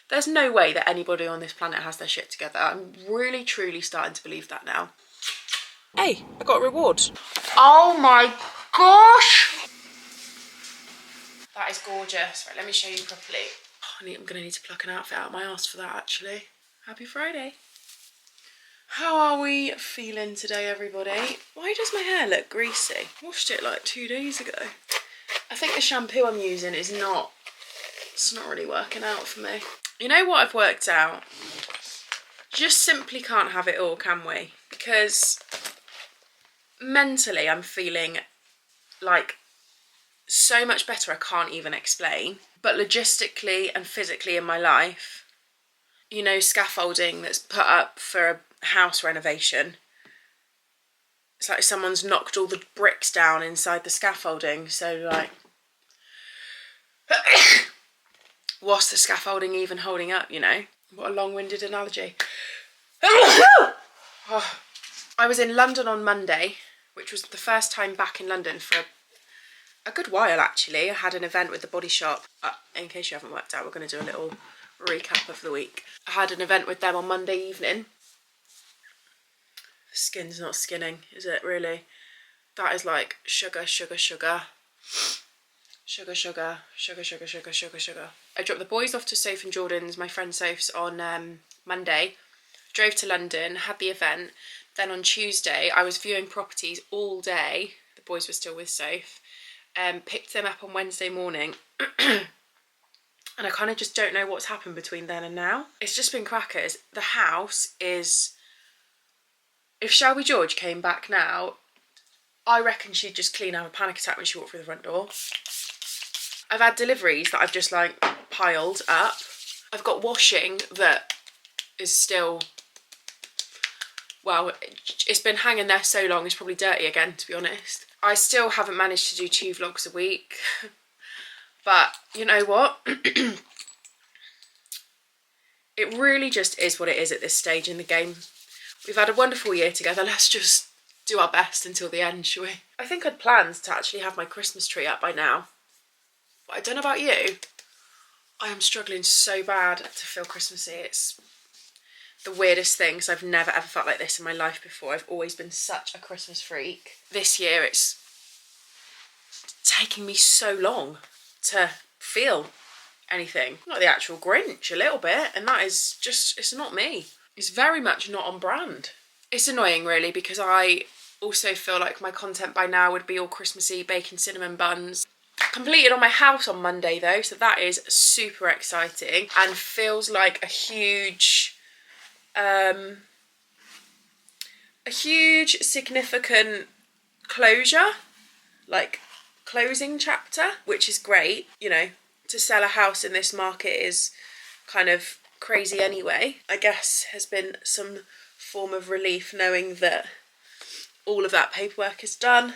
There's no way that anybody on this planet has their shit together. I'm really, truly starting to believe that now. Hey, I got a reward. Oh my gosh! That is gorgeous. Right, let me show you properly. Oh, I'm going to need to pluck an outfit out of my arse for that, actually. Happy Friday. How are we feeling today, everybody? Why does my hair look greasy? I washed it like 2 days ago. I think the shampoo I'm using is not, it's not really working out for me. You know what I've worked out? Just simply can't have it all, can we? Because mentally I'm feeling like so much better I can't even explain. But logistically and physically in my life, you know, scaffolding that's put up for a house renovation, it's like someone's knocked all the bricks down inside the scaffolding. So like, what's the scaffolding even holding up, you know? What a long-winded analogy. Oh. I was in London on Monday, which was the first time back in London for a good while, actually. I had an event with the Body Shop. In case you haven't worked out, we're going to do a little recap of the week. I had an event with them on Monday evening. The skin's not skinning, is it really? That is like sugar, sugar, sugar. Sugar, sugar, sugar, sugar, sugar, sugar, sugar. I dropped the boys off to Soph and Jordan's, my friend Soph's, on Monday. Drove to London, had the event. Then on Tuesday, I was viewing properties all day. The boys were still with Soph. Picked them up on Wednesday morning. And I kind of just don't know what's happened between then and now. It's just been crackers. The house is... If Shelby George came back now, I reckon she'd just clean have a panic attack when she walked through the front door. I've had deliveries that I've just like piled up. I've got washing that is still, well, it's been hanging there so long it's probably dirty again, to be honest. I still haven't managed to do 2 vlogs a week. But you know what? It really just is what it is at this stage in the game. We've had a wonderful year together. Let's just do our best until the end, shall we? I think I'd planned to actually have my Christmas tree up by now. But I don't know about you. I am struggling so bad to feel Christmassy. It's the weirdest thing, because I've never ever felt like this in my life before. I've always been such a Christmas freak. This year it's taking me so long to feel anything. Like the actual Grinch a little bit, and that is just, it's not me. It's very much not on brand. It's annoying really, because I also feel like my content by now would be all Christmassy, baking cinnamon buns. Completed on my house on Monday though, so that is super exciting and feels like a huge significant closure, like closing chapter, which is great. You know, to sell a house in this market is kind of crazy anyway. I guess has been some form of relief knowing that all of that paperwork is done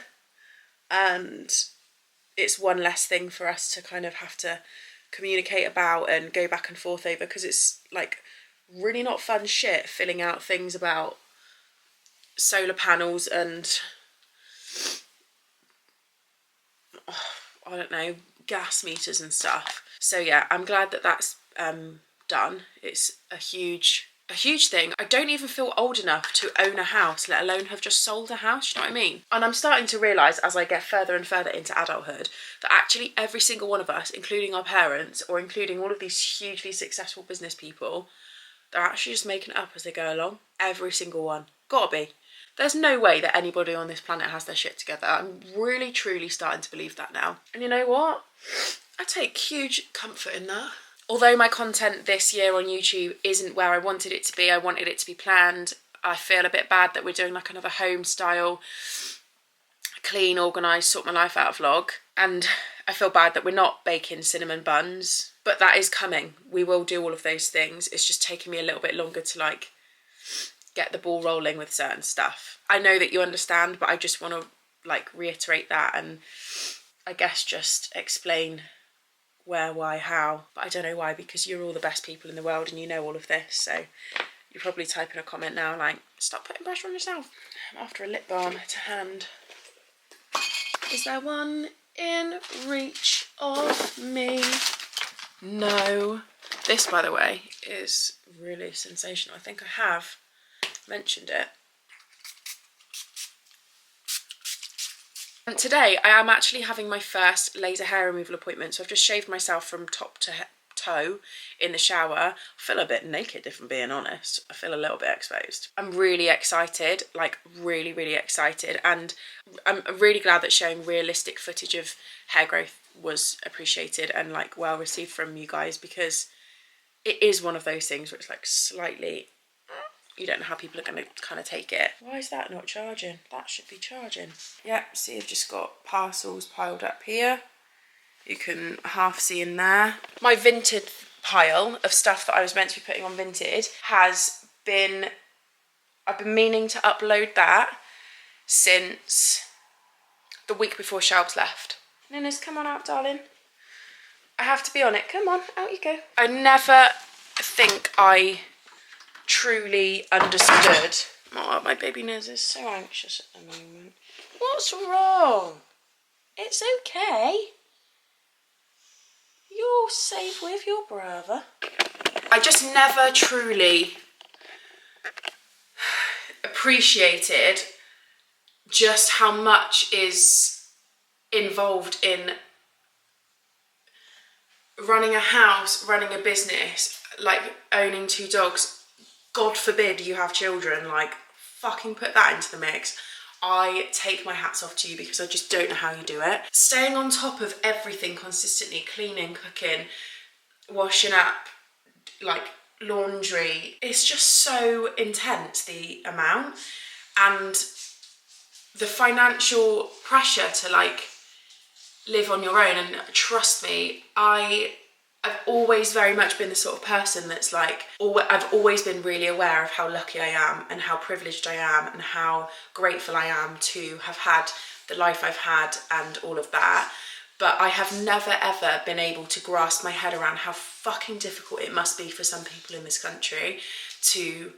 and it's one less thing for us to kind of have to communicate about and go back and forth over, because it's like really not fun shit filling out things about solar panels and I don't know, gas meters and stuff. So yeah, I'm glad that that's done. It's a huge thing. I don't even feel old enough to own a house, let alone have just sold a house, you know what I mean? And I'm starting to realise as I get further and further into adulthood that actually every single one of us, including our parents or including all of these hugely successful business people, they're actually just making it up as they go along. Every single one. Gotta be. There's no way that anybody on this planet has their shit together. I'm really truly starting to believe that now. And you know what? I take huge comfort in that. Although my content this year on YouTube isn't where I wanted it to be, I wanted it to be planned, I feel a bit bad that we're doing like another home style, clean, organised, sort my life out vlog. And I feel bad that we're not baking cinnamon buns, but that is coming. We will do all of those things. It's just taking me a little bit longer to like get the ball rolling with certain stuff. I know that you understand, but I just want to like reiterate that and I guess just explain where, why, how. But I don't know why, because you're all the best people in the world and you know all of this, so you're probably typing a comment now like, stop putting pressure on yourself. I'm after a lip balm to hand. Is there one in reach of me? No, This, by the way, is really sensational. I think I have mentioned it. And today I am actually having my first laser hair removal appointment. So I've just shaved myself from top to toe in the shower. I feel a bit naked, if I'm being honest. I feel a little bit exposed. I'm really excited, like really, really excited. And I'm really glad that showing realistic footage of hair growth was appreciated and like well received from you guys, because it is one of those things where it's like slightly, you don't know how people are going to kind of take it. Why is that not charging? That should be charging. Yep, see, I've just got parcels piled up here. You can half see in there. My Vinted pile of stuff that I was meant to be putting on Vinted has been, I've been meaning to upload that since the week before Shelbs left. Ninnis, come on out, darling. I have to be on it. Come on, out you go. I never think I truly understood. Oh, my baby Niz is so anxious at the moment. What's wrong? It's okay. You're safe with your brother. I just never truly appreciated just how much is involved in running a house, running a business, like owning 2 dogs. God forbid you have children, like fucking put that into the mix. I take my hats off to you because I just don't know how you do it. Staying on top of everything consistently, cleaning, cooking, washing up, like laundry. It's just so intense, the amount, and the financial pressure to like live on your own. And trust me, I've always very much been the sort of person that's like, I've always been really aware of how lucky I am and how privileged I am and how grateful I am to have had the life I've had and all of that. But I have never ever been able to grasp my head around how fucking difficult it must be for some people in this country to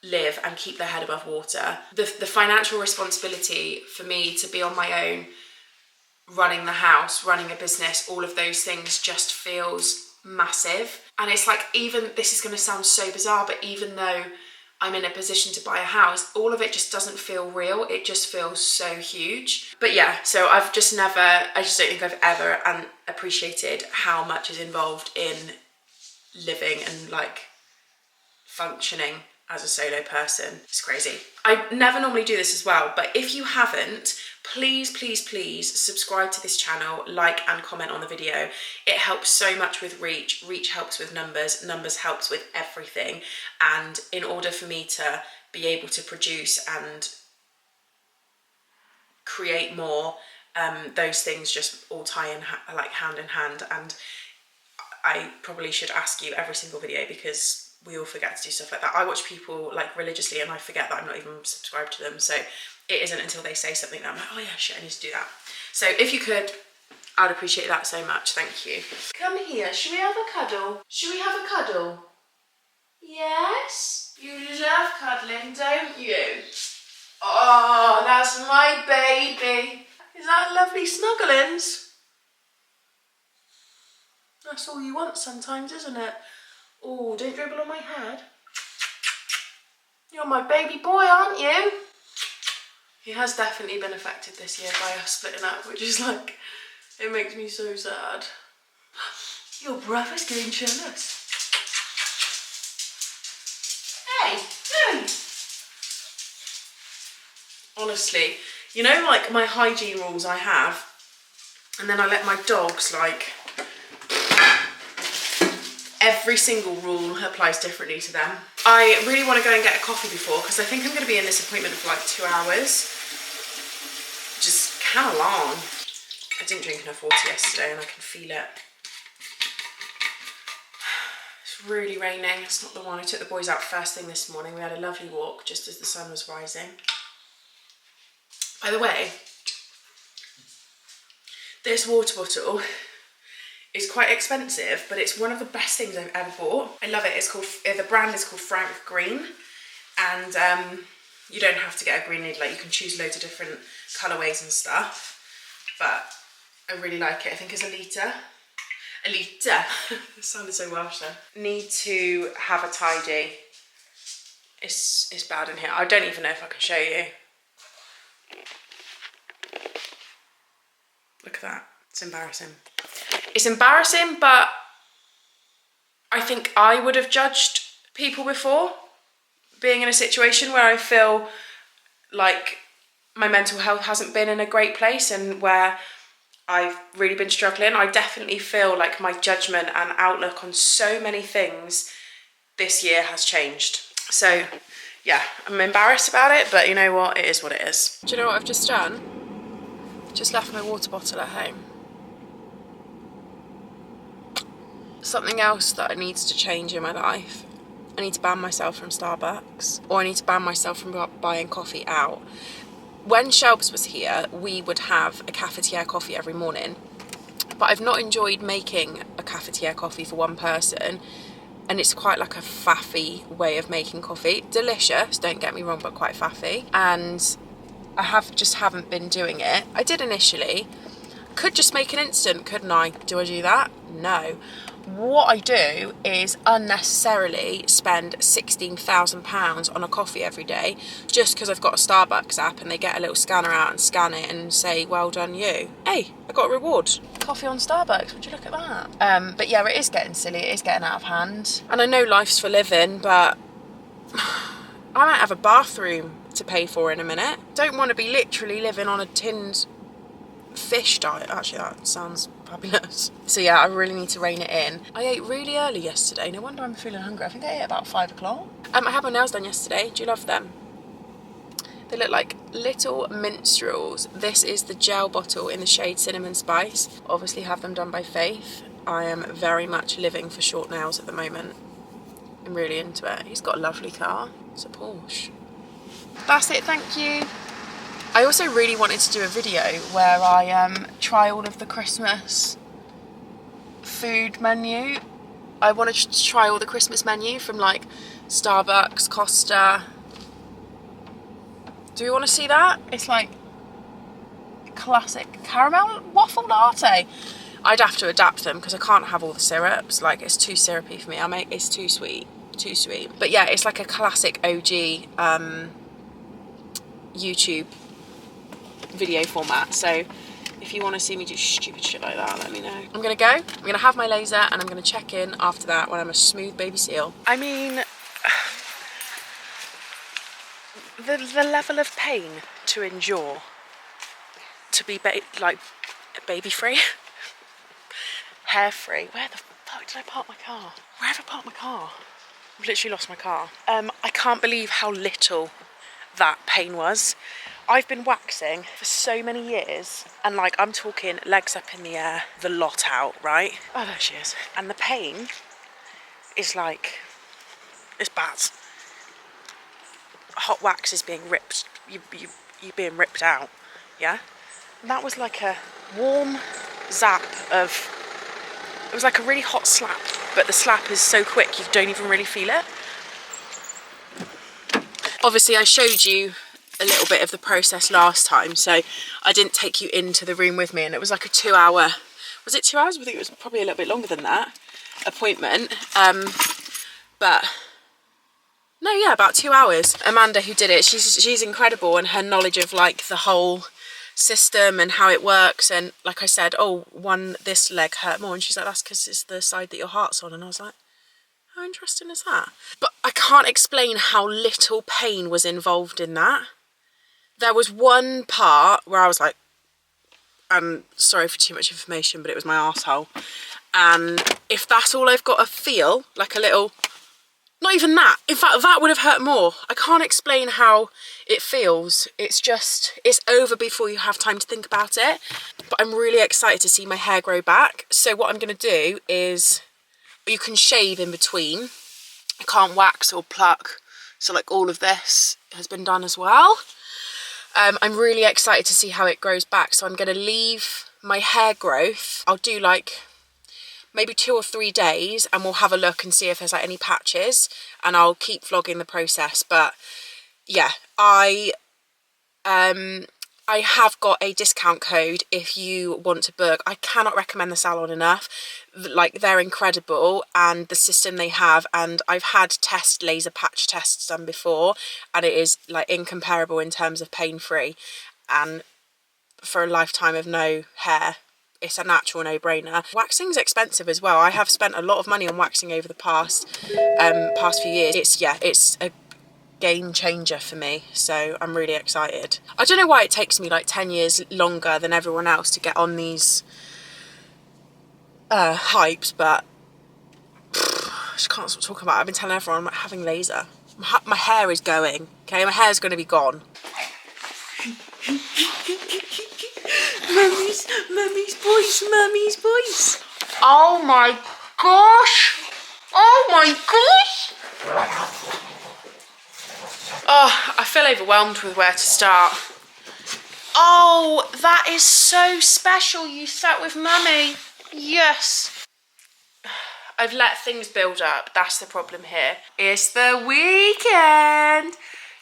live and keep their head above water. The financial responsibility for me to be on my own, running the house, running a business, all of those things just feels massive. And it's like, even, this is going to sound so bizarre, but even though I'm in a position to buy a house, all of it just doesn't feel real. It just feels so huge. But yeah, so I just don't think I've ever appreciated how much is involved in living and like functioning as a solo person. It's crazy. I never normally do this as well, but if you haven't, please, please, please subscribe to this channel, like and comment on the video. It helps so much with reach. Reach helps with numbers. Numbers helps with everything. And in order for me to be able to produce and create more, those things just all tie in like hand in hand. And I probably should ask you every single video, because we all forget to do stuff like that. I watch people like religiously and I forget that I'm not even subscribed to them. So it isn't until they say something that I'm like, oh yeah, shit, I need to do that. So if you could, I'd appreciate that so much. Thank you. Come here. Should we have a cuddle? Should we have a cuddle? Yes? You love cuddling, don't you? Oh, that's my baby. Is that lovely snugglings? That's all you want sometimes, isn't it? Oh, don't dribble on my head. You're my baby boy, aren't you? He has definitely been affected this year by us splitting up, which is like, it makes me so sad. Your brother's getting jealous. Hey, hey. Honestly, you know, like my hygiene rules I have, and then I let my dogs like, every single rule applies differently to them. I really want to go and get a coffee before, because I think I'm going to be in this appointment for like 2 hours. Just kind of long. I didn't drink enough water yesterday and I can feel it. It's really raining. It's not the one. I took the boys out first thing this morning. We had a lovely walk just as the sun was rising. By the way, this water bottle is quite expensive, but it's one of the best things I've ever bought. I love it. It's called, the brand is called Frank Green, and you don't have to get a green lid. Like, you can choose loads of different colorways and stuff, but I really like it. I think it's a litre. Elita. It sounded so Welsh then. Need to have a tidy. It's bad in here. I don't even know if I can show you. Look at that. It's embarrassing. It's embarrassing, but I think I would have judged people before, being in a situation where I feel like my mental health hasn't been in a great place and where I've really been struggling. I definitely feel like my judgment and outlook on so many things this year has changed. So yeah, I'm embarrassed about it, but you know what? It is what it is. Do you know what I've just done? Just left my water bottle at home. Something else that needs to change in my life. I need to ban myself from Starbucks, or I need to ban myself from buying coffee out. When Shelbs was here, we would have a cafetiere coffee every morning, but I've not enjoyed making a cafetiere coffee for one person, and it's quite like a faffy way of making coffee. Delicious, don't get me wrong, but quite faffy, and I haven't been doing it. I did initially. Could just make an instant, couldn't I? Do I do that? No. What I do is unnecessarily spend £16,000 on a coffee every day just because I've got a Starbucks app and they get a little scanner out and scan it and say, well done you. Hey, I got a reward. Coffee on Starbucks, would you look at that? But yeah, it is getting silly, it is getting out of hand. And I know life's for living, but I might have a bathroom to pay for in a minute. Don't want to be literally living on a tinned fish diet. Actually, that sounds fabulous. So yeah, I really need to rein it in. I ate really early yesterday. No wonder I'm feeling hungry. I think I ate about 5 o'clock. I had my nails done yesterday. Do you love them? They look like little minstrels. This is the gel bottle in the shade Cinnamon Spice. Obviously have them done by Faith. I am very much living for short nails at the moment. I'm really into it. He's got a lovely car. It's a Porsche. That's it, thank you. I also really wanted to do a video where I try all of the Christmas food menu. I wanted to try all the Christmas menu from like Starbucks, Costa. Do you want to see that? It's like classic caramel waffle latte. I'd have to adapt them because I can't have all the syrups. Like, it's too syrupy for me. It's too sweet. But yeah, it's like a classic OG YouTube video format. So if you want to see me do stupid shit like that, let me know. I'm gonna go, I'm gonna have my laser, and I'm gonna check in after that when I'm a smooth baby seal. I mean, the level of pain to endure to be like baby free, hair free. Where the fuck did I park my car? Where have I parked my car? I've literally lost my car. I can't believe how little that pain was. I've been waxing for so many years, and like, I'm talking legs up in the air, the lot out, right? Oh, there she is. And the pain is like, it's bad. Hot wax is being ripped, you're being ripped out, yeah? And that was like a warm zap of, it was like a really hot slap, but the slap is so quick you don't even really feel it. Obviously I showed you a little bit of the process last time, so I didn't take you into the room with me, and it was like a 2 hour, was it 2 hours? I think it was probably a little bit longer than that, appointment. But no, yeah, about 2 hours. Amanda, who did it, she's incredible, and her knowledge of like the whole system and how it works. And like I said, oh, this leg hurt more, and she's like, that's because it's the side that your heart's on. And I was like, how interesting is that? But I can't explain how little pain was involved in that. There was one part where I was like, I'm sorry for too much information, but it was my arsehole. And if that's all I've got to feel, like a little, not even that, in fact, that would have hurt more. I can't explain how it feels. It's just, it's over before you have time to think about it. But I'm really excited to see my hair grow back. So what I'm going to do is, you can shave in between. You can't wax or pluck. So like all of this has been done as well. I'm really excited to see how it grows back. So I'm going to leave my hair growth. I'll do like maybe 2 or 3 days, and we'll have a look and see if there's like any patches, and I'll keep vlogging the process. But yeah, I I have got a discount code if you want to book. I cannot recommend the salon enough. Like, they're incredible, and the system they have, and I've had laser patch tests done before, and it is like incomparable in terms of pain free, and for a lifetime of no hair, it's a natural no-brainer. Waxing's expensive as well. I have spent a lot of money on waxing over the past few years. It's a game changer for me, so I'm really excited. I don't know why it takes me like 10 years longer than everyone else to get on these hypes, but I just can't stop talking about it. I've been telling everyone I'm having laser. My hair is going, okay? My hair's going to be gone. Mummy's voice. Oh my gosh. Oh my gosh. Oh, I feel overwhelmed with where to start. Oh, that is so special. You sat with Mummy. Yes. I've let things build up. That's the problem here. It's the weekend.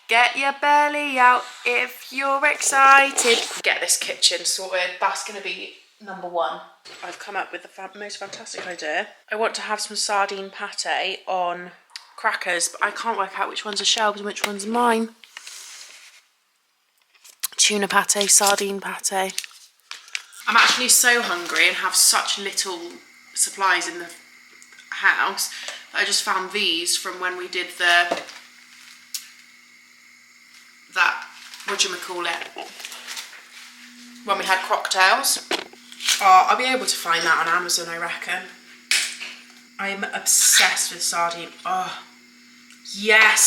Get your belly out if you're excited. Get this kitchen sorted. That's going to be number one. I've come up with the most fantastic idea. I want to have some sardine pate on crackers, but I can't work out which ones are Shelb's and which one's mine. Tuna pate, sardine pate. I'm actually so hungry and have such little supplies in the house that I just found these from when we did when we had cocktails. Oh, I'll be able to find that on Amazon, I reckon. I'm obsessed with sardine. Oh, yes.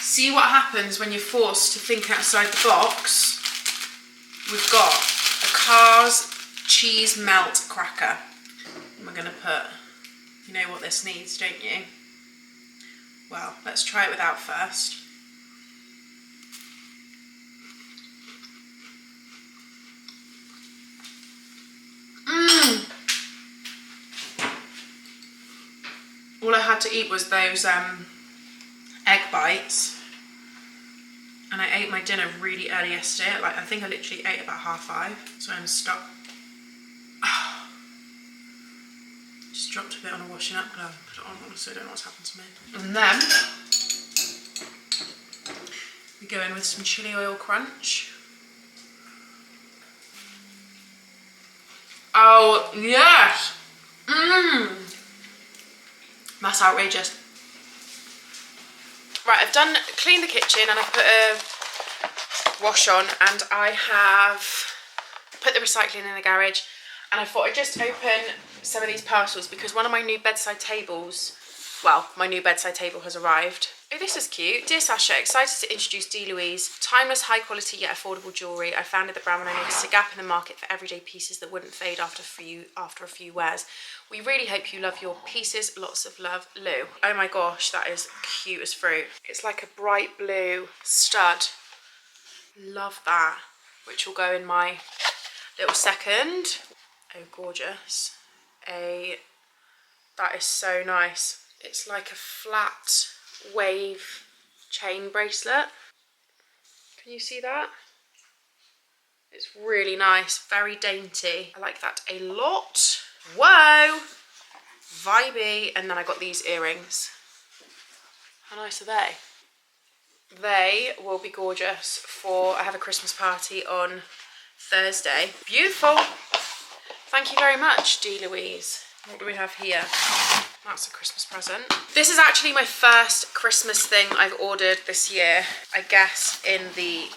See what happens when you're forced to think outside the box? We've got a Cars cheese melt cracker. And we're gonna put, you know what this needs, don't you? Well, let's try it without first. All I had to eat was those egg bites, and I ate my dinner really early yesterday. Like, I think I literally ate about 5:30, so I'm stuck. Just dropped a bit on a washing up glove and put it on, honestly I don't know what's happened to me. And then we go in with some chili oil crunch. Oh yes! That's outrageous. Right, I've cleaned the kitchen and I put a wash on, and I have put the recycling in the garage, and I thought I'd just open some of these parcels because one of my new bedside tables, well, my new bedside table has arrived. Oh, this is cute. Dear Sasha, excited to introduce D. Louise. Timeless, high quality yet affordable jewellery. I founded the brand when I noticed a gap in the market for everyday pieces that wouldn't fade after a few wears. We really hope you love your pieces. Lots of love, Lou. Oh my gosh, that is cute as fruit. It's like a bright blue stud. Love that. Which will go in my little second. Oh, gorgeous. That is so nice. It's like a flat wave chain bracelet. Can you see that? It's really nice, very dainty. I like that a lot. Whoa, vibey. And then I got these earrings. How nice are they? They will be gorgeous for, I have a Christmas party on Thursday. Beautiful. Thank you very much, D. Louise. What do we have here? That's a Christmas present. This is actually my first Christmas thing I've ordered this year. I guess in the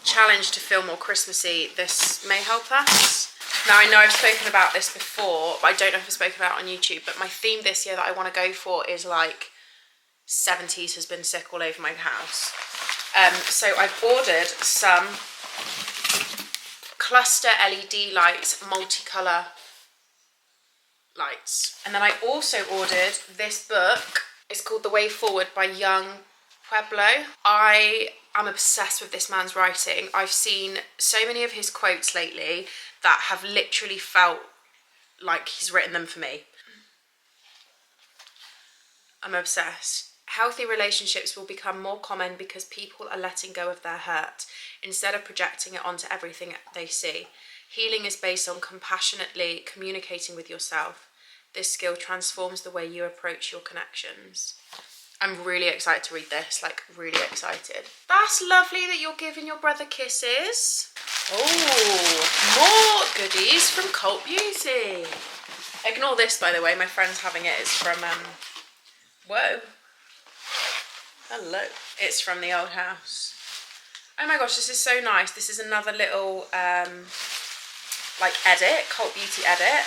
challenge to feel more Christmassy, this may help us. Now, I know I've spoken about this before, but I don't know if I've spoken about it on YouTube, but my theme this year that I want to go for is like 70s has been sick all over my house. So I've ordered some cluster LED lights, multicolour lights. And then I also ordered this book. It's called The Way Forward by Young Pueblo. I am obsessed with this man's writing. I've seen so many of his quotes lately that have literally felt like he's written them for me. I'm obsessed. Healthy relationships will become more common because people are letting go of their hurt instead of projecting it onto everything they see. Healing is based on compassionately communicating with yourself. This skill transforms the way you approach your connections. I'm really excited to read this, like really excited. That's lovely that you're giving your brother kisses. Oh, more goodies from Cult Beauty. Ignore this, by the way, my friend's having it. It's from, whoa. Hello. It's from the old house. Oh my gosh, this is so nice. This is another little, like edit, Cult Beauty edit.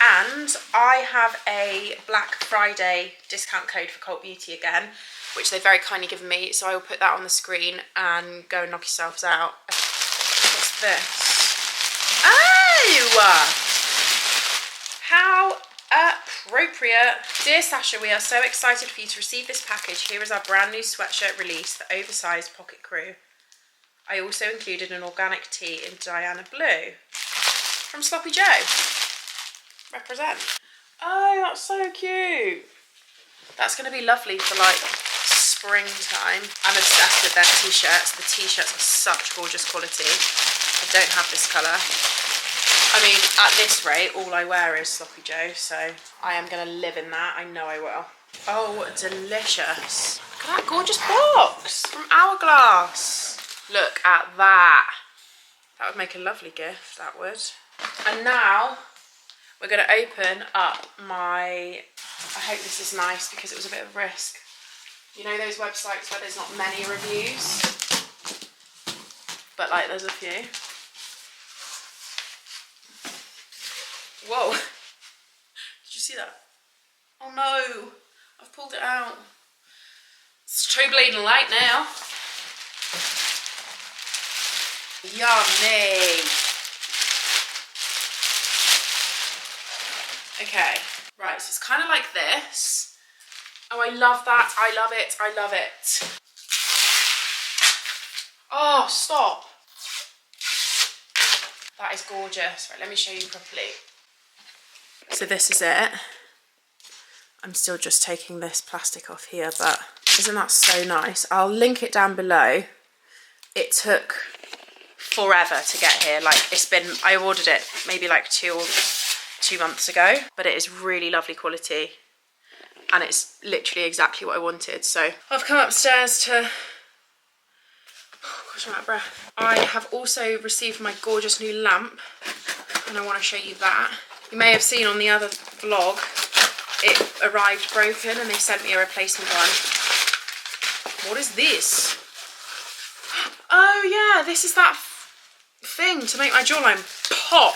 And I have a Black Friday discount code for Cult Beauty again, which they've very kindly given me. So I will put that on the screen and go and knock yourselves out. What's this? Oh! How appropriate. Dear Sasha, we are so excited for you to receive this package. Here is our brand new sweatshirt release, the oversized pocket crew. I also included an organic tee in Diana Blue from Sloppy Joe. Represent. Oh, that's so cute. That's going to be lovely for like springtime. I'm obsessed with their t-shirts. The t-shirts are such gorgeous quality. I don't have this colour. I mean, at this rate, all I wear is Sloppy Joe, so I am going to live in that. I know I will. Oh, delicious. Look at that gorgeous box from Hourglass. Look at that. That would make a lovely gift, that would. And now we're going to open up my, I hope this is nice because it was a bit of a risk. You know those websites where there's not many reviews? But like there's a few. Whoa. Did you see that? Oh no. I've pulled it out. It's too bleeding light now. Yummy. Okay, right, so it's kind of like this. Oh, I love that. I love it. I love it. Oh, stop. That is gorgeous. Right, let me show you properly. So this is it. I'm still just taking this plastic off here, but isn't that so nice? I'll link it down below. It took forever to get here. Like I ordered it maybe like 2 months ago, but it is really lovely quality and it's literally exactly what I wanted. So I've come upstairs to, oh gosh, I'm out of breath. I have also received my gorgeous new lamp and I want to show you that. You may have seen on the other vlog, it arrived broken and they sent me a replacement one. What is this? Oh yeah, this is that thing to make my jawline pop.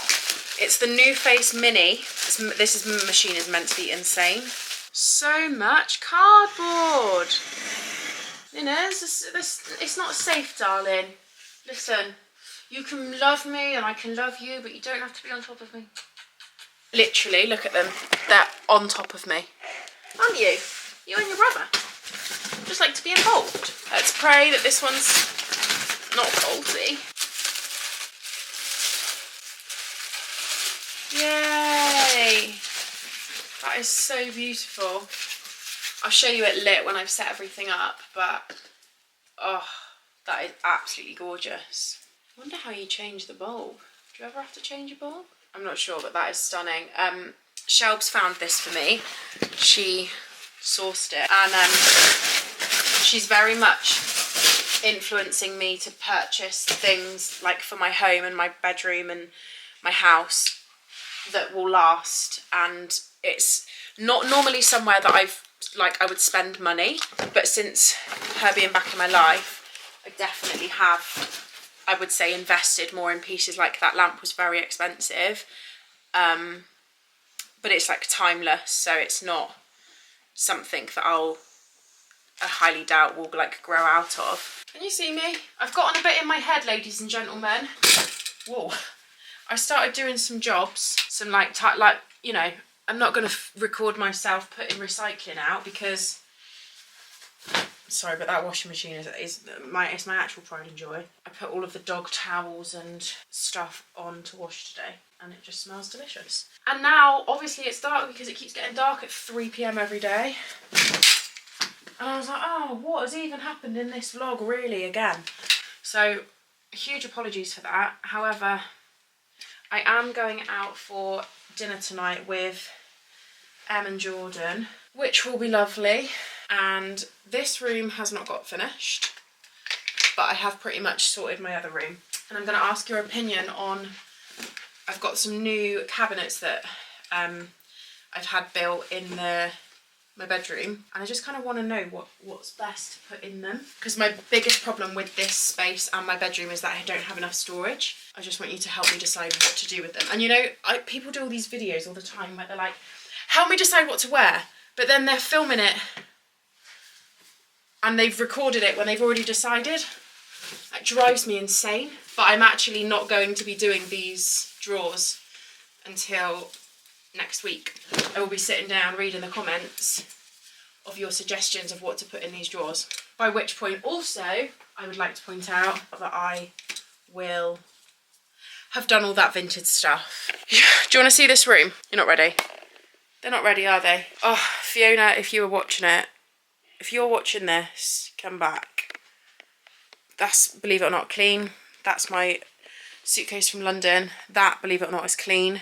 It's the New Face Mini. This machine is meant to be insane. So much cardboard. You know, it's not safe, darling. Listen, you can love me and I can love you, but you don't have to be on top of me. Literally, look at them. They're on top of me. Aren't you? You and your brother. Just like to be involved. Let's pray that this one's not faulty. Yay! That is so beautiful. I'll show you it lit when I've set everything up, but oh, that is absolutely gorgeous. I wonder how you change the bulb. Do you ever have to change a bulb? I'm not sure, but that is stunning. Shelbs found this for me. She sourced it, and she's very much influencing me to purchase things like for my home and my bedroom and my house that will last. And it's not normally somewhere that I would spend money, but since her being back in my life, I definitely have, I would say, invested more in pieces. Like that lamp was very expensive, but it's like timeless, so it's not something that I highly doubt will like grow out of. Can you see me? I've gotten a bit in my head, ladies and gentlemen. Whoa. I started doing some jobs, some like you know, I'm not going to record myself putting recycling out because, sorry, but that washing machine is my actual pride and joy. I put all of the dog towels and stuff on to wash today and it just smells delicious. And now obviously it's dark because it keeps getting dark at 3 PM every day. And I was like, oh, what has even happened in this vlog really again? So huge apologies for that. However, I am going out for dinner tonight with Em and Jordan, which will be lovely. And this room has not got finished, but I have pretty much sorted my other room. And I'm going to ask your opinion on, I've got some new cabinets that I've had built in my bedroom, and I just kind of want to know what's best to put in them, because my biggest problem with this space and my bedroom is that I don't have enough storage. I just want you to help me decide what to do with them. And you know, people do all these videos all the time where they're like, help me decide what to wear, but then they're filming it and they've recorded it when they've already decided. That drives me insane. But I'm actually not going to be doing these drawers until next week. I will be sitting down reading the comments of your suggestions of what to put in these drawers. By which point also, I would like to point out that I will have done all that vintage stuff. Do you want to see this room? You're not ready? They're not ready, are they? Oh, Fiona, if you were watching it, if you're watching this, come back. That's, believe it or not, clean. That's my suitcase from London. That, believe it or not, is clean.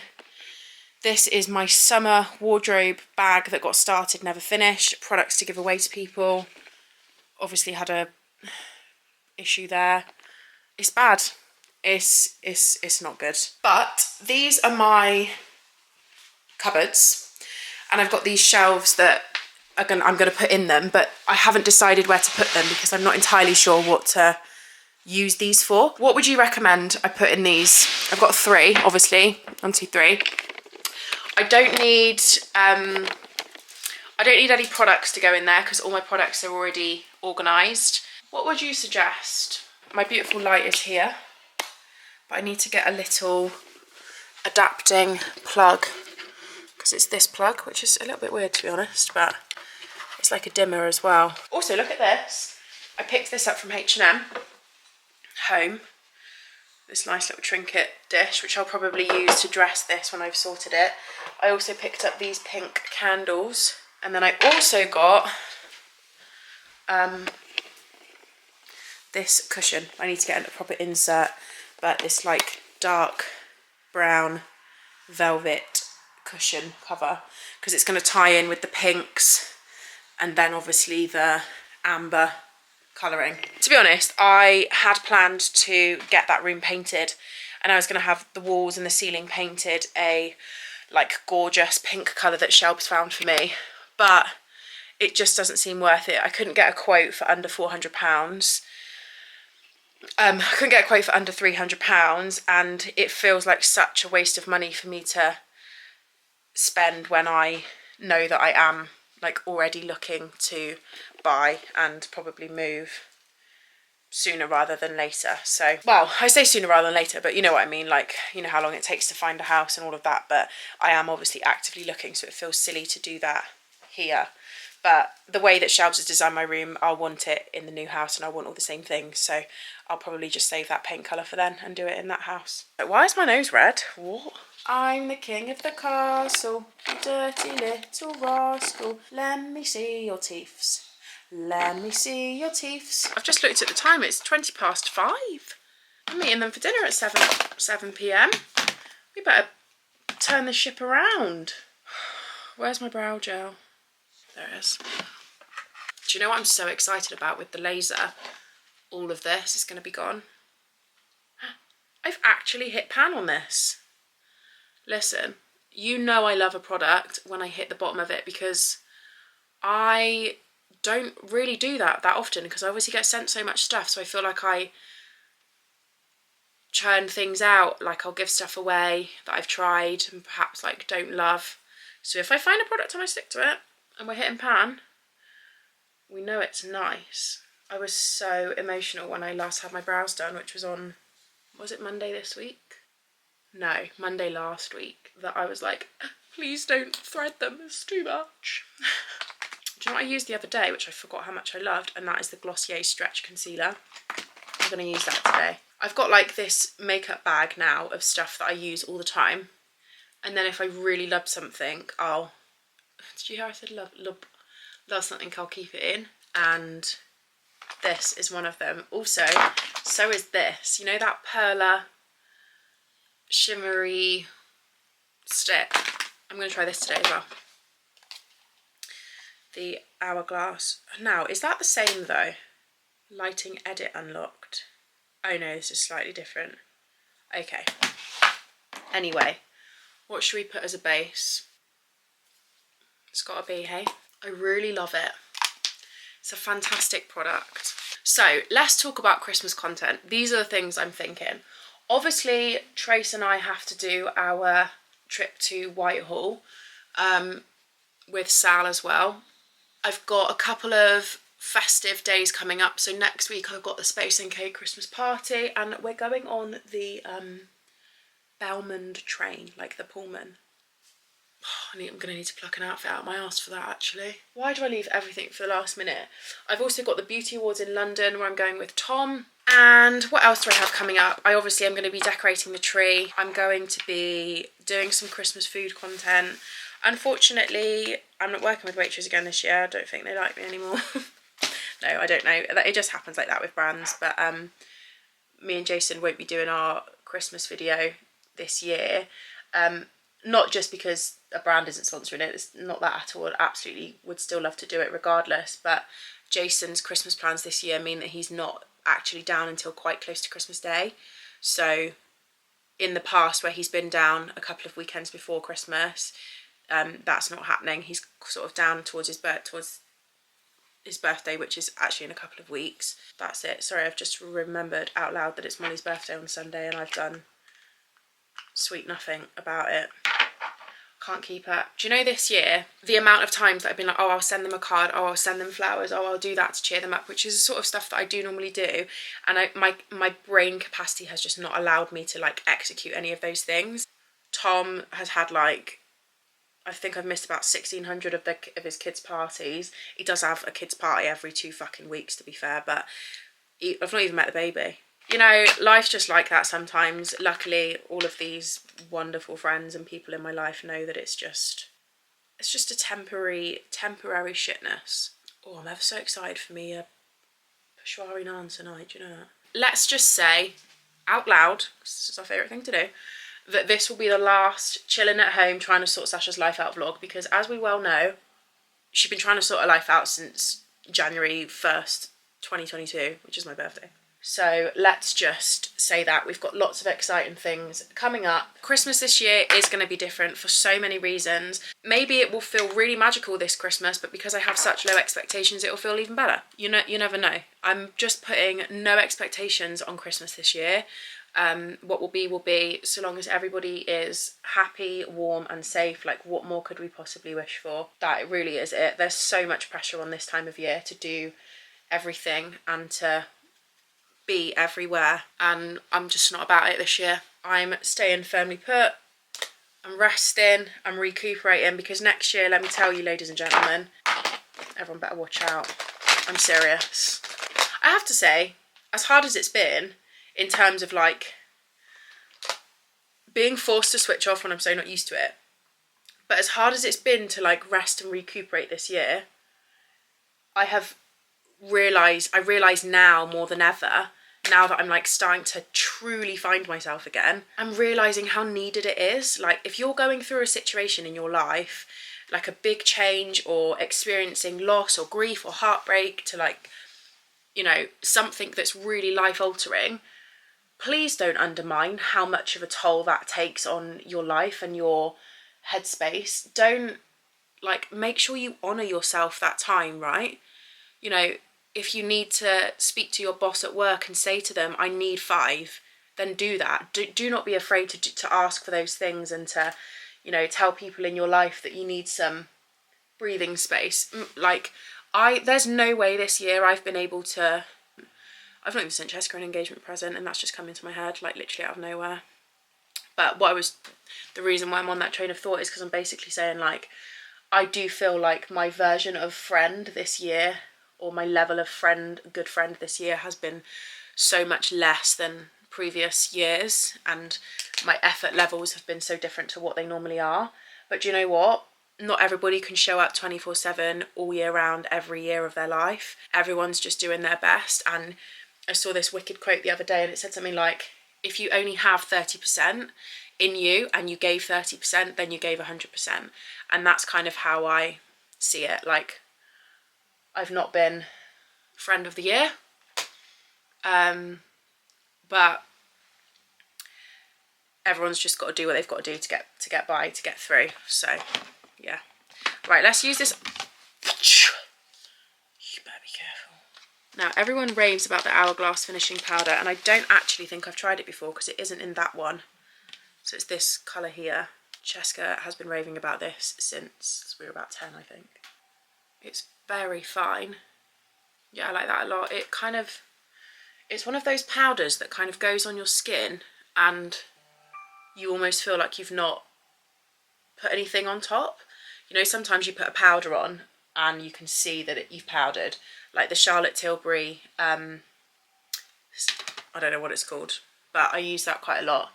This is my summer wardrobe bag that got started, never finished. Products to give away to people. Obviously had a issue there. It's bad. It's not good. But these are my cupboards. And I've got these shelves that I'm going to put in them, but I haven't decided where to put them because I'm not entirely sure what to use these for. What would you recommend I put in these? I've got 3, obviously. 1, 2, 3. I don't need any products to go in there because all my products are already organised. What would you suggest? My beautiful light is here, but I need to get a little adapting plug because it's this plug, which is a little bit weird to be honest, but it's like a dimmer as well. Also, look at this. I picked this up from H&M Home. This nice little trinket dish, which I'll probably use to dress this when I've sorted it. I also picked up these pink candles. And then I also got this cushion. I need to get a proper insert, but this like dark brown velvet cushion cover, because it's going to tie in with the pinks and then obviously the amber colouring. To be honest, I had planned to get that room painted and I was going to have the walls and the ceiling painted a like gorgeous pink colour that Shelb's found for me, but it just doesn't seem worth it. I couldn't get a quote for under £400. I couldn't get a quote for under £300, and it feels like such a waste of money for me to spend when I know that I am like already looking to buy and probably move sooner rather than later. So, well, I say sooner rather than later, but you know what I mean, like, you know how long it takes to find a house and all of that, but I am obviously actively looking, so it feels silly to do that here. But the way that Shelbs has designed my room, I'll want it in the new house and I want all the same things, so I'll probably just save that paint colour for then and do it in that house. But why is my nose red? What? I'm the king of the castle, you dirty little rascal. Let me see your teeths. Let me see your teeths. I've just looked at the time, it's 5:20. I'm meeting them for dinner at 7 p.m. We better turn the ship around. Where's my brow gel? There it is. Do you know what I'm so excited about with the laser? All of this is going to be gone. I've actually hit pan on this. Listen, you know I love a product when I hit the bottom of it, because I don't really do that often because I obviously get sent so much stuff, so I feel like I churn things out, like I'll give stuff away that I've tried and perhaps like don't love. So if I find a product and I stick to it and we're hitting pan, we know it's nice. I was so emotional when I last had my brows done, which was on, was it Monday this week? No, Monday last week, that I was like, please don't thread them, it's too much. Do you know what I used the other day, which I forgot how much I loved, and that is the Glossier Stretch Concealer. I'm going to use that today. I've got like this makeup bag now of stuff that I use all the time, and then if I really love something, did you hear I said love something, I'll keep it in. and this is one of them. Also, so is this. You know that perla shimmery stick? I'm going to try this today as well. The Hourglass. Now, is that the same though? Lighting edit unlocked. Oh no, this is slightly different. Okay. Anyway, what should we put as a base? It's got to be, hey? I really love it. It's a fantastic product. So let's talk about Christmas content. These are the things I'm thinking. Obviously, Trace and I have to do our trip to Whitehall with Sal as well. I've got a couple of festive days coming up. So next week I've got the Space and Cake Christmas party, and we're going on the Belmond train, like the Pullman. I'm going to need to pluck an outfit out of my arse for that, actually. Why do I leave everything for the last minute? I've also got the Beauty Awards in London where I'm going with Tom. And what else do I have coming up? I obviously am going to be decorating the tree. I'm going to be doing some Christmas food content. Unfortunately, I'm not working with Waitrose again this year. I don't think they like me anymore. No, I don't know. It just happens like that with brands. But me and Jason won't be doing our Christmas video this year. Not just because a brand isn't sponsoring it, it's not that at all. I absolutely would still love to do it regardless, but Jason's Christmas plans this year mean that he's not actually down until quite close to Christmas Day. So in the past where he's been down a couple of weekends before Christmas, that's not happening. He's sort of down towards his birthday, which is actually in a couple of weeks. That's it. Sorry, I've just remembered out loud that it's Molly's birthday on Sunday and I've done sweet nothing about it. Can't keep up. Do you know this year, the amount of times that I've been like, oh, I'll send them a card, oh, I'll send them flowers, oh, I'll do that to cheer them up, which is the sort of stuff that I do normally do. And my brain capacity has just not allowed me to like execute any of those things. Tom has had like, I think I've missed about 1,600 of his kids' parties. He does have a kids' party every 2 fucking weeks, to be fair, but I've not even met the baby. You know, life's just like that sometimes. Luckily, all of these wonderful friends and people in my life know that it's just a temporary shitness. Oh, I'm ever so excited for me a Peshwari naan tonight, do you know that? Let's just say, out loud, because it's our favourite thing to do, that this will be the last chilling at home trying to sort Sasha's life out vlog, because as we well know, she's been trying to sort her life out since January 1st, 2022, which is my birthday. So let's just say that we've got lots of exciting things coming up. Christmas this year is going to be different for so many reasons. Maybe it will feel really magical this Christmas, but because I have such low expectations, it will feel even better. You never know. I'm just putting no expectations on Christmas this year. What will be, so long as everybody is happy, warm and safe. Like, what more could we possibly wish for? That really is it. There's so much pressure on this time of year to do everything and to be everywhere, and I'm just not about it this year. I'm staying firmly put, I'm resting, I'm recuperating, because next year, let me tell you, ladies and gentlemen, everyone better watch out. I'm serious. I have to say, as hard as it's been in terms of like being forced to switch off when I'm so not used to it, but as hard as it's been to like rest and recuperate this year, I realise now more than ever, now that I'm like starting to truly find myself again, I'm realising how needed it is. Like, if you're going through a situation in your life, like a big change or experiencing loss or grief or heartbreak, to like, you know, something that's really life altering, please don't undermine how much of a toll that takes on your life and your headspace. Don't, like, make sure you honour yourself that time, right? You know, if you need to speak to your boss at work and say to them, I need 5, then do that. Do not be afraid to ask for those things and to, you know, tell people in your life that you need some breathing space. Like, there's no way this year I've been able to, I've not even sent Jessica an engagement present, and that's just come into my head, like literally out of nowhere. But the reason why I'm on that train of thought is because I'm basically saying, like, I do feel like my version of friend this year, or my level of good friend this year, has been so much less than previous years, and my effort levels have been so different to what they normally are. But do you know what? not everybody can show up 24/7 all year round every year of their life. Everyone's just doing their best. And I saw this wicked quote the other day, and it said something like, if you only have 30% in you and you gave 30%, then you gave 100%. And that's kind of how I see it. Like, I've not been friend of the year, but everyone's just got to do what they've got to do to get by, to get through. So yeah, right, let's use this. You better be careful. Now, everyone raves about the Hourglass finishing powder, and I don't actually think I've tried it before because it isn't in that one. So it's this colour here. Cheska has been raving about this since we were about 10, I think. It's very fine. Yeah, I like that a lot. It kind of, it's one of those powders that kind of goes on your skin and you almost feel like you've not put anything on top. You know, sometimes you put a powder on and you can see that you've powdered. Like the Charlotte Tilbury, I don't know what it's called, but I use that quite a lot,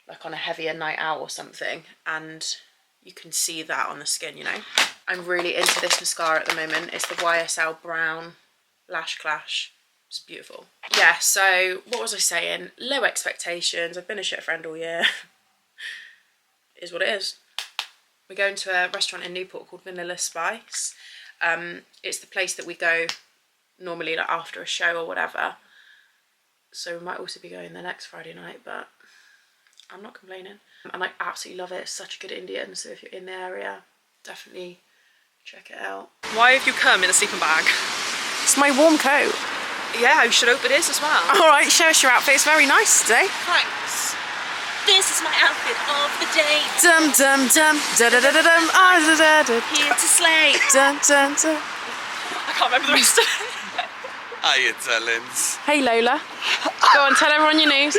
like on a heavier night out or something, and you can see that on the skin, you know. I'm really into this mascara at the moment. It's the YSL Brown Lash Clash. It's beautiful. Yeah, so what was I saying? Low expectations. I've been a shit friend all year. It is what it is. We're going to a restaurant in Newport called Vanilla Spice. It's the place that we go normally, like after a show or whatever. So we might also be going there next Friday night, but I'm not complaining. And I absolutely love it. It's such a good Indian. So if you're in the area, definitely check it out. Why have you come in a sleeping bag? It's my warm coat. Yeah, you should hope it is as well. All right, show us your outfit. It's very nice today. Thanks. This is my outfit of the day. Dum dum dum da da da da dum. Ah da da da. Here to slay. Dun dun dun. I can't remember the rest of it. Hiya, darlings. Hey Lola. Go on, tell everyone your news.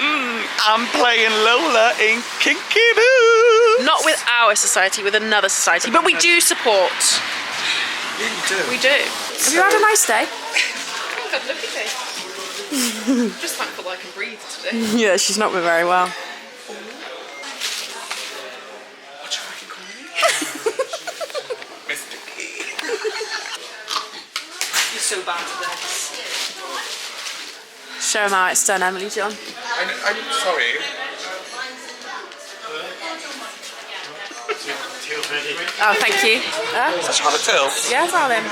I'm playing Lola in Kinky Boots. Not with our society, with another society, but we do support. Yeah, you do. We do. Have you had a nice day? I've had a lovely day. Just thankful that I can breathe today. Yeah, she's not been very well. What you fucking call me? Mr. Key. You're so bad at this. Show them how it's done, Emily John. I'm sorry. Oh, thank you. Is that Charlotte Tilbury? Yeah, darling.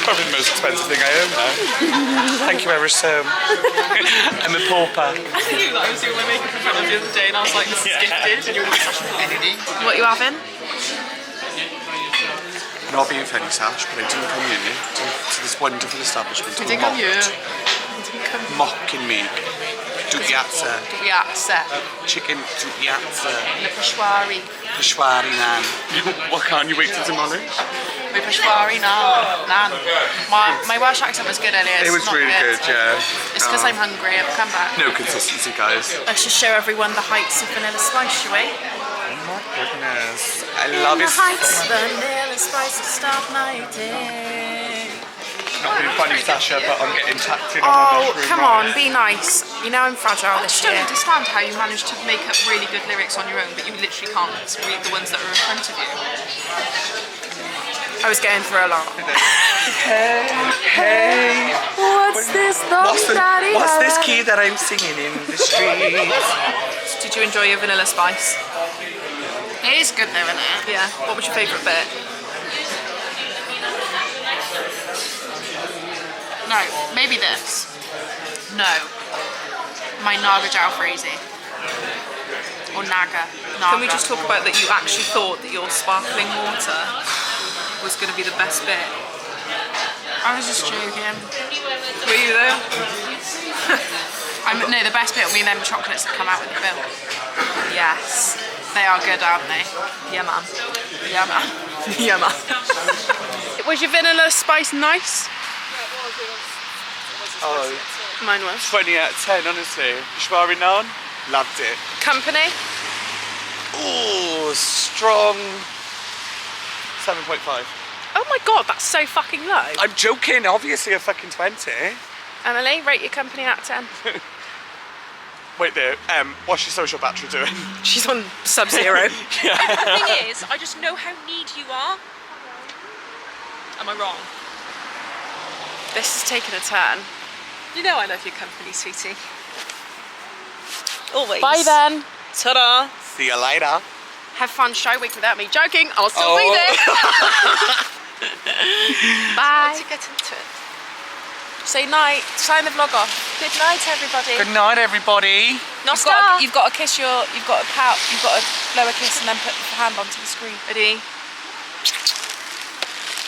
Probably the most expensive thing I own now. Thank you ever so. I'm a pauper. I knew that I was doing my makeup in front of the other day and I was like, this is gifted. And you were like, What you having? Not being funny, Sash, but I didn't come here to this wonderful establishment. I didn't come here. Mocking me. Dupiazza. Piazza. Chicken dupiazza. Le Peshwari. Peshwari naan. What can't you wait till tomorrow? My Peshwari naan. My Welsh accent was good earlier. It was not really good, yeah. It's because I'm hungry. I've come back. No consistency, guys. Let's just show everyone the heights of Vanilla Spice, shall we? Oh my goodness. I love it. The heights of Vanilla Spice to start my day. Not being funny, Sasha, but I'm getting tapped in on Oh, the mushroom. come on, be nice. You know I'm fragile this I don't year. understand how you manage to make up really good lyrics on your own, but you literally can't read the ones that are in front of you. I was going through a lot. Hey, What's this daddy? what's this key that I'm singing in the street? Did you enjoy your Vanilla Spice? It is good though, isn't it? Yeah. What was your favourite bit? No, maybe this. No. My Naga Jalfrezi. Or Naga. Can we just talk about that you actually thought that your sparkling water was going to be the best bit? I was just joking. Were you though? No, the best bit will be them chocolates that come out with the milk. Yes. They are good, aren't they? Yeah, man. Yeah, man. Yeah, man. Was your Vanilla Spice nice? Oh, Mine was. 20 out of 10, honestly. Peshwari naan, loved it. Company? Ooh, strong 7.5. Oh my god, that's so fucking low. I'm joking, obviously a fucking 20. Emily, rate your company out of 10. Wait there, what's your social battery doing? She's on sub-zero. The thing is, I just know how needy you are. Am I wrong? This is taking a turn. You know I love your company, sweetie. Always. Bye then. Ta-da. See you later. Have fun show week without me. Joking, I'll still be there. Bye. To get into it. Say night. Sign the vlog off. Good night, everybody. Good night, everybody. You've got to kiss your. You've got to pout. You've got to blow a kiss and then put the hand onto the screen. Ready?